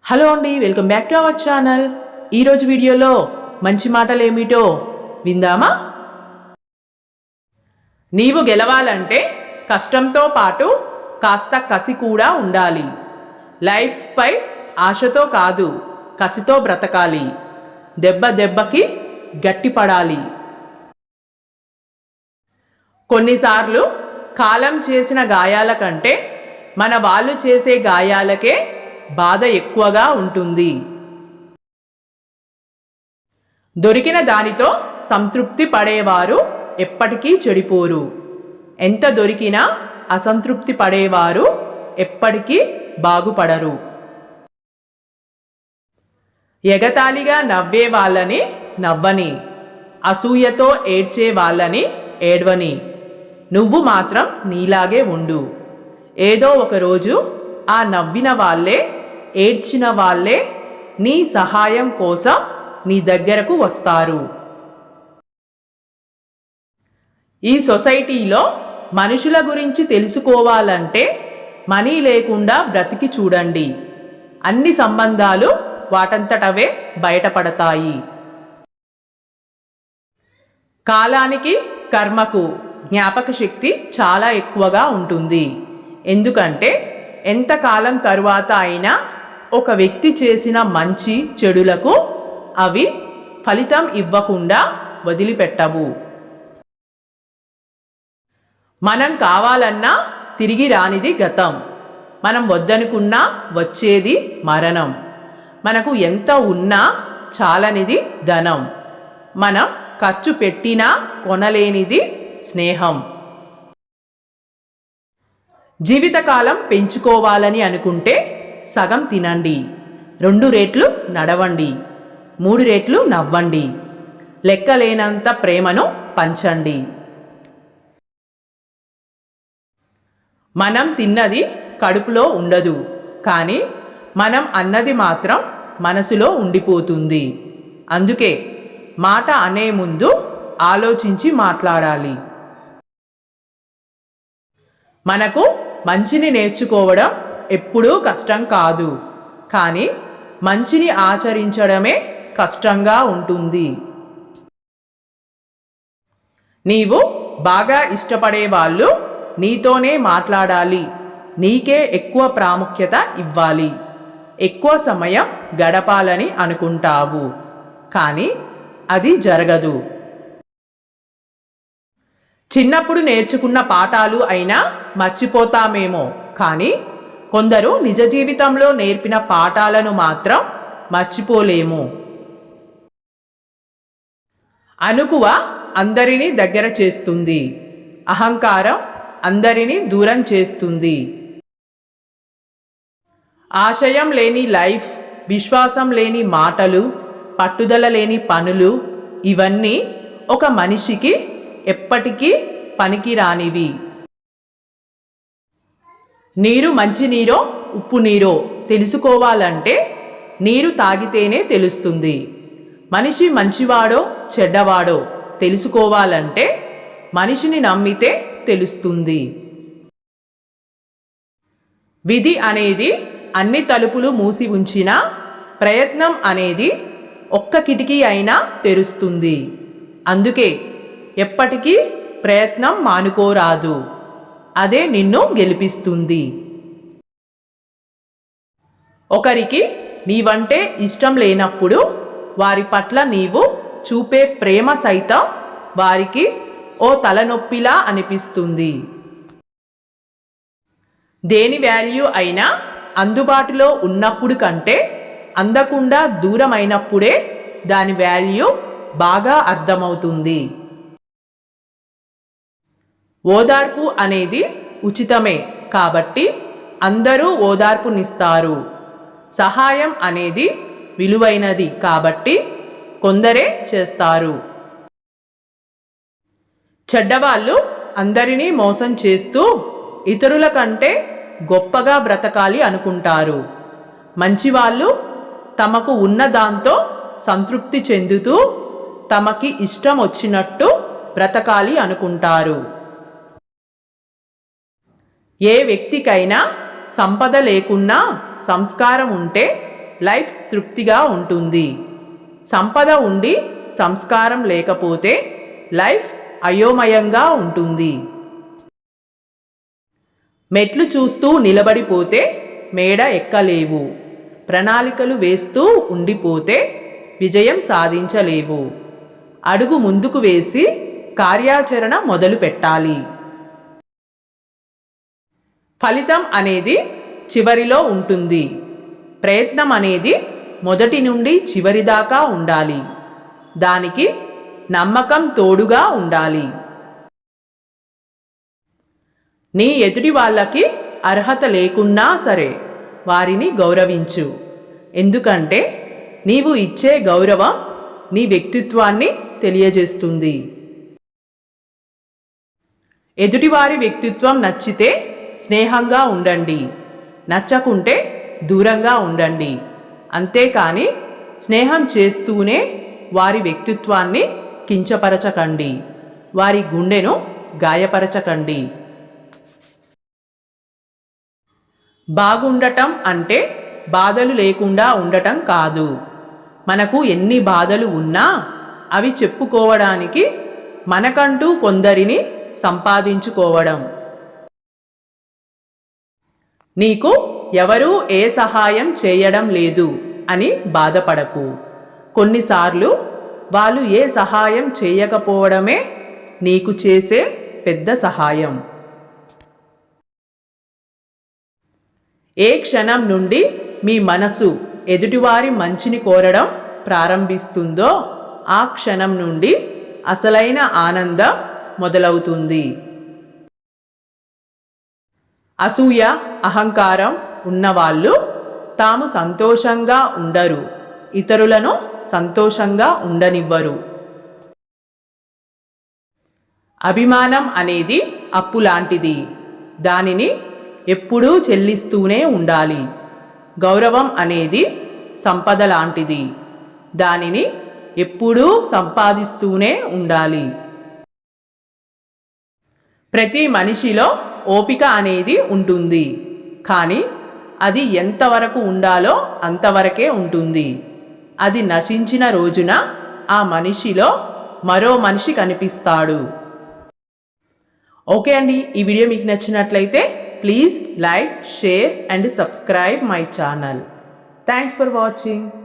Hello అండి, welcome back to our channel. ఈరోజు వీడియోలో మంచి మాటలు ఏమిటో విందామా? నీవు గెలవాలంటే కష్టంతో పాటు కాస్త కసి కూడా ఉండాలి. లైఫ్పై ఆశతో కాదు, కసితో బ్రతకాలి. దెబ్బ దెబ్బకి గట్టిపడాలి. కొన్నిసార్లు కాలం చేసిన గాయాల కంటే మన వాళ్ళు చేసే గాయాలకే బాధ ఎక్కువగా ఉంటుంది. దొరికిన దానితో సంతృప్తి పడేవారు ఎప్పటికీ చెడిపోరు. ఎంత దొరికినా అసంతృప్తి పడేవారు ఎప్పటికీ బాగుపడరు. ఎగతాళిగా నవ్వే వాళ్ళని నవ్వని, అసూయతో ఏడ్చే వాళ్ళని ఏడ్వని, నువ్వు మాత్రం నీలాగే ఉండు. ఏదో ఒకరోజు ఆ నవ్విన వాళ్ళే, ఏడ్చిన వాళ్ళే నీ సహాయం కోసం నీ దగ్గరకు వస్తారు. ఈ సొసైటీలో మనుషుల గురించి తెలుసుకోవాలంటే మనీ లేకుండా బ్రతికి చూడండి. అన్ని సంబంధాలు వాటంతటవే బయటపడతాయి. కాలానికి, కర్మకు జ్ఞాపక శక్తి చాలా ఎక్కువగా ఉంటుంది. ఎందుకంటే ఎంతకాలం తరువాత అయినా ఒక వ్యక్తి చేసిన మంచి చెడులకు అవి ఫలితం ఇవ్వకుండా వదిలిపెట్టవు. మనం కావాలన్నా తిరిగి రానిది గతం. మనం వద్దనుకున్నా వచ్చేది మరణం. మనకు ఎంత ఉన్నా చాలనిది ధనం. మనం ఖర్చు పెట్టినా కొనలేనిది స్నేహం. జీవితకాలం పెంచుకోవాలని అనుకుంటే సగం తినండి, 2 రెట్లు నడవండి, 3 రెట్లు నవ్వండి, లెక్కలేనంత ప్రేమను పంచండి. మనం తిన్నది కడుపులో ఉండదు, కానీ మనం అన్నది మాత్రం మనసులో ఉండిపోతుంది. అందుకే మాట అనే ముందు ఆలోచించి మాట్లాడాలి. మనకు మంచిని నేర్చుకోవడం ఎప్పుడూ కష్టం కాదు, కానీ మంచిని ఆచరించడమే కష్టంగా ఉంటుంది. నీవు బాగా ఇష్టపడే వాళ్ళు నీతోనే మాట్లాడాలి, నీకే ఎక్కువ ప్రాముఖ్యత ఇవ్వాలి, ఎక్కువ సమయం గడపాలని అనుకుంటావు, కానీ అది జరగదు. చిన్నప్పుడు నేర్చుకున్న పాఠాలు అయినా మర్చిపోతామేమో, కానీ కొందరు నిజ జీవితంలో నేర్పిన పాఠాలను మాత్రం మర్చిపోలేము. అణకువ అందరినీ దగ్గర చేస్తుంది, అహంకారం అందరినీ దూరం చేస్తుంది. ఆశయం లేని లైఫ్, విశ్వాసం లేని మాటలు, పట్టుదల లేని పనులు, ఇవన్నీ ఒక మనిషికి ఎప్పటికీ పనికిరానివి. నీరు మంచి నీరో ఉప్పు నీరో తెలుసుకోవాలంటే నీరు తాగితేనే తెలుస్తుంది. మనిషి మంచివాడో చెడ్డవాడో తెలుసుకోవాలంటే మనిషిని నమ్మితే తెలుస్తుంది. విధి అనేది అన్ని తలుపులు మూసి ఉంచినా ప్రయత్నం అనేది ఒక్క కిటికీ అయినా తెరుస్తుంది. అందుకే ఎప్పటికీ ప్రయత్నం మానుకోరాదు, అదే నిన్ను గెలిపిస్తుంది. ఒకరికి నీవంటే ఇష్టం లేనప్పుడు వారి పట్ల నీవు చూపే ప్రేమ సైతం వారికి ఓ తలనొప్పిలా అనిపిస్తుంది. దేని వాల్యూ అయినా అందుబాటులో ఉన్నప్పుడు కంటే అందకుండా దూరమైనప్పుడే దాని వాల్యూ బాగా అర్థమవుతుంది. ఓదార్పు అనేది ఉచితమే కాబట్టి అందరూ ఓదార్పునిస్తారు. సహాయం అనేది విలువైనది కాబట్టి కొందరే చేస్తారు. చెడ్డవాళ్ళు అందరినీ మోసం చేస్తూ ఇతరుల కంటే గొప్పగా బ్రతకాలి అనుకుంటారు. మంచివాళ్ళు తమకు ఉన్న దాంతో సంతృప్తి చెందుతూ తమకి ఇష్టం వచ్చినట్టు బ్రతకాలి అనుకుంటారు. ఏ వ్యక్తికైనా సంపద లేకున్నా సంస్కారం ఉంటే లైఫ్ తృప్తిగా ఉంటుంది. సంపద ఉండి సంస్కారం లేకపోతే లైఫ్ అయోమయంగా ఉంటుంది. మెట్లు చూస్తూ నిలబడిపోతే మేడ ఎక్కలేవు. ప్రణాళికలు వేస్తూ ఉండిపోతే విజయం సాధించలేవు. అడుగు ముందుకు వేసి కార్యాచరణ మొదలు పెట్టాలి. ఫలితం అనేది చివరిలో ఉంటుంది. ప్రయత్నం అనేది మొదటి నుండి చివరి దాకా ఉండాలి. దానికి నమ్మకం తోడుగా ఉండాలి. నీ ఎదుటి వాళ్ళకి అర్హత లేకున్నా సరే వారిని గౌరవించు. ఎందుకంటే నీవు ఇచ్చే గౌరవం నీ వ్యక్తిత్వాన్ని తెలియజేస్తుంది. ఎదుటివారి వ్యక్తిత్వం నచ్చితే స్నేహంగా ఉండండి, నచ్చకుంటే దూరంగా ఉండండి. అంతేకాని స్నేహం చేస్తూనే వారి వ్యక్తిత్వాన్ని కించపరచకండి, వారి గుండెను గాయపరచకండి. బాగుండటం అంటే బాధలు లేకుండా ఉండటం కాదు. మనకు ఎన్ని బాధలు ఉన్నా అవి చెప్పుకోవడానికి మనకంటూ కొందరిని సంపాదించుకోవడం. నీకు ఎవరూ ఏ సహాయం చేయడం లేదు అని బాధపడకు. కొన్నిసార్లు వాళ్ళు ఏ సహాయం చేయకపోవడమే నీకు చేసే పెద్ద సహాయం. ఏ క్షణం నుండి మీ మనసు ఎదుటివారి మంచిని కోరడం ప్రారంభిస్తుందో ఆ క్షణం నుండి అసలైన ఆనందం మొదలవుతుంది. అసూయ, అహంకారం ఉన్నవాళ్ళు తాము సంతోషంగా ఉండరు, ఇతరులను సంతోషంగా ఉండనివ్వరు. అభిమానం అనేది అప్పు లాంటిది. దానిని ఎప్పుడూ చెల్లిస్తూనే ఉండాలి. గౌరవం అనేది సంపద లాంటిది. దానిని ఎప్పుడూ సంపాదిస్తూనే ఉండాలి. ప్రతి మనిషిలో ఓపిక అనేది ఉంటుంది. కానీ అది ఎంతవరకు ఉండాలో అంతవరకే ఉంటుంది. అది నశించిన రోజున ఆ మనిషిలో మరో మనిషి కనిపిస్తాడు. ఓకే అండి, ఈ వీడియో మీకు నచ్చినట్లయితే please like, share and subscribe my channel. Thanks for watching.